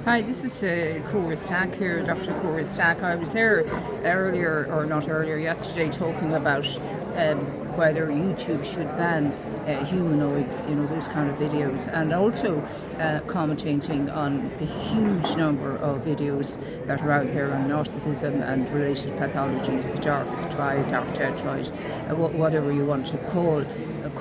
Hi, this is Cora Stack here, Dr. Cora Stack. I was there earlier, or not earlier, yesterday, talking about whether YouTube should ban humanoids, those kind of videos, and also commentating on the huge number of videos that are out there on narcissism and related pathologies, the Dark Triad, Dark Triad, whatever you want to call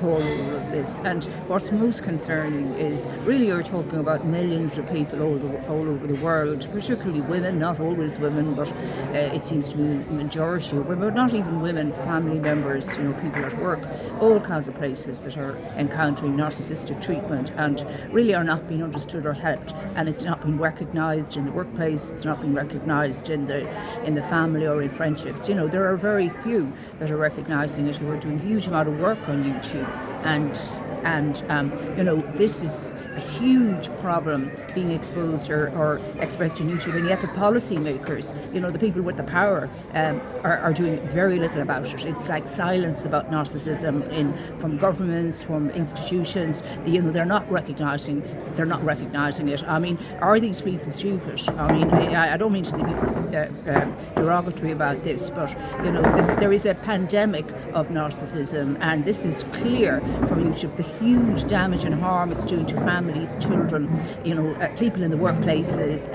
all of this. And what's most concerning is really you're talking about millions of people all over the world, particularly women, not always women, but it seems to be the majority of women, but not even women, family members, people at work, all kinds of places that are encountering narcissistic treatment and really are not being understood or helped. And it's not being recognised in the workplace, it's not being recognised in the family or in friendships. There are very few that are recognising it, who are doing a huge amount of work on YouTube. And this is a huge problem being exposed or expressed in YouTube, and yet the policymakers, the people with the power, are doing very little about it. It's like silence about narcissism from governments, from institutions. They're not recognising it. I mean, are these people stupid? I mean, I don't mean to be derogatory about this, but there is a pandemic of narcissism, and this is clear from YouTube, the huge damage and harm it's doing to families, children, people in the workplaces,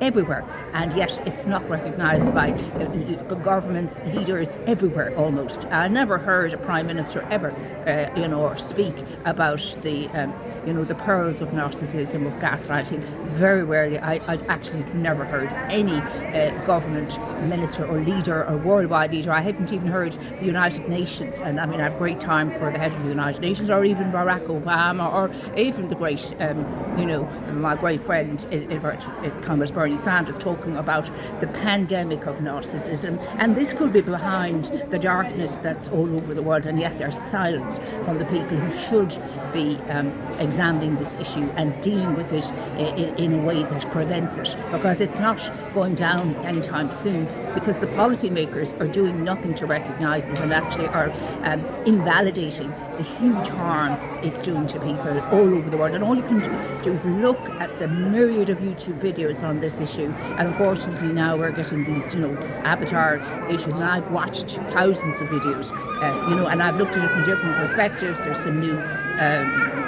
everywhere. And yet it's not recognised by governments, leaders everywhere almost. I never heard a prime minister ever, speak about the perils of narcissism, of gaslighting. Very rarely. I actually have never heard any government minister or leader or worldwide leader. I haven't even heard the United Nations, and I mean I have great time for the head of the United Nations, or even Barack Obama, or even the great, my great friend, Comrade Bernie Sanders, talking about the pandemic of narcissism. And this could be behind the darkness that's all over the world, and yet there's silence from the people who should be examining this issue and dealing with it in a way that prevents it, because it's not going down anytime soon, because the policymakers are doing nothing to recognise it and actually are invalidating the huge harm it's doing to people all over the world. And all you can do is look at the myriad of YouTube videos on this issue, and unfortunately now we're getting these avatar issues, and I've watched thousands of videos and I've looked at it from different perspectives. There's some new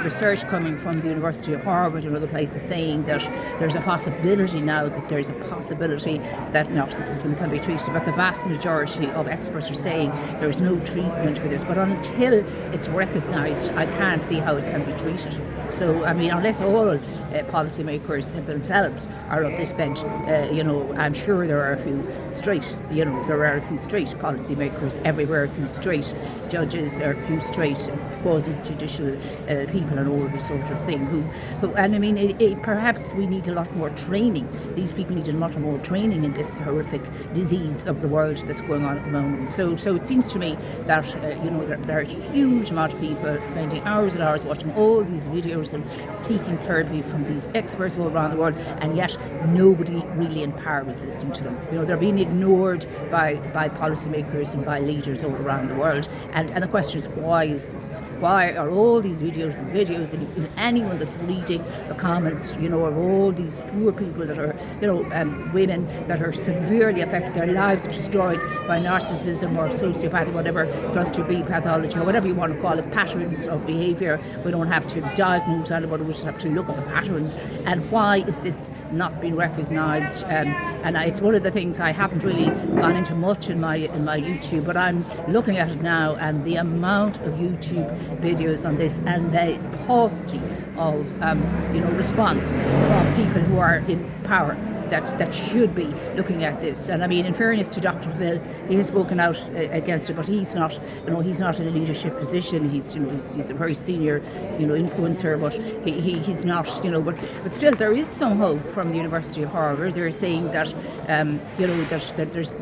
research coming from the University of Harvard and other places saying that there's a possibility now that narcissism can be treated, but the vast majority of experts are saying there's no treatment for this. But until it's recognised, I can't see how it can be treated. So, I mean, unless all policymakers themselves are of this bent, I'm sure there are a few straight, policymakers everywhere, a few straight judges, or a few straight quasi-judicial people and all this sort of thing, and I mean, perhaps we need a lot more training. These people need a lot more training in this horrific disease of the world that's going on at the moment. So it seems to me that, there are a huge amount of people spending hours and hours watching all these videos and seeking therapy from these experts all around the world, and yet nobody really in power is listening to them. They're being ignored by policymakers and by leaders all around the world. And the question is, why is this? Why are all these videos and anyone that's reading the comments, of all these poor people that are, women that are severely affected, their lives are destroyed by narcissism or sociopathic, whatever, cluster B pathology, or whatever you want to call it, patterns of behaviour. We don't have to diagnose anybody, we just have to look at the patterns. And why is this not being recognised? And it's one of the things I haven't really gone into much in my YouTube, but I'm looking at it now, and the amount of YouTube videos on this and the paucity of response from people who are in power that should be looking at this. And I mean, in fairness to Dr. Phil, he has spoken out against it, but he's not in a leadership position. He's a very senior influencer, but he's not, but still there is some hope from the University of Harvard. They're saying that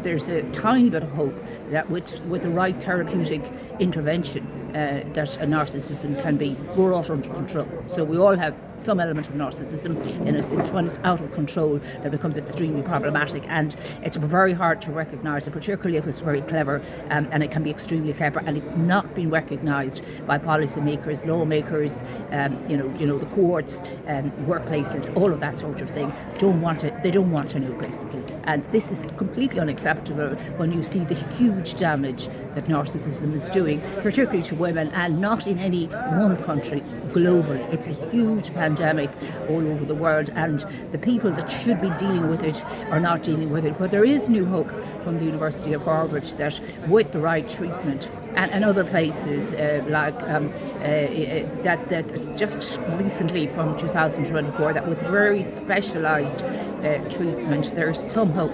there's a tiny bit of hope that with the right therapeutic intervention, that a narcissism can be brought under control. So we all have some element of narcissism in us. It's when it's out of control that becomes extremely problematic, and it's very hard to recognise it, particularly if it's very clever, and it can be extremely clever, and it's not been recognised by policymakers, lawmakers, the courts, workplaces, all of that sort of thing. They don't want to know, basically. And this is completely unacceptable when you see the huge damage that narcissism is doing, particularly to women, and not in any one country, globally. It's a huge pandemic all over the world, and the people that should be dealing with it are not dealing with it. But there is new hope from the University of Harvard that with the right treatment and other places that just recently from 2024, that with very specialised treatment, there's some hope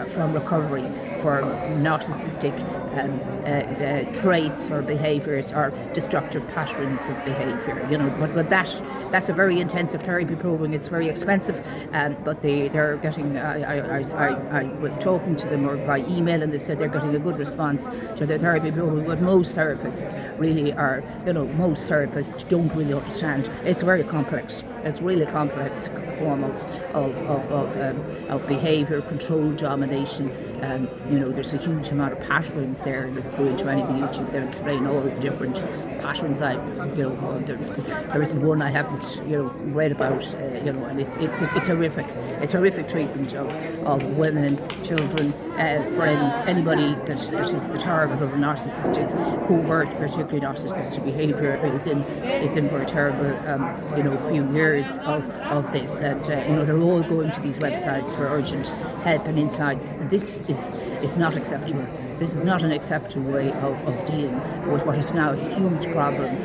from recovery for narcissistic traits or behaviours or destructive patterns of behaviour. But that's a very intensive therapy program. It's very expensive, but they're getting. I was talking to them or by email, and they said they're getting a good response to their therapy program. But most therapists most therapists don't really understand. It's very complex. It's really complex form of behaviour, control, domination. There's a huge amount of patterns there. If you go into any of the YouTube, they'll explain all the different patterns. There isn't one I haven't read about. And it's horrific. It's horrific treatment of women, children, friends, anybody that is the target of a narcissistic covert, particularly narcissistic behaviour, is in for a terrible few years of this. And they're all going to these websites for urgent help and insights. This is not acceptable. This is not an acceptable way of dealing with what is now a huge problem,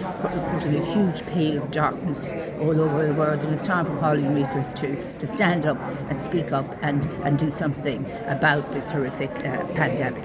putting a huge pale of darkness all over the world. And it's time for policymakers to stand up and speak up and do something about this horrific pandemic.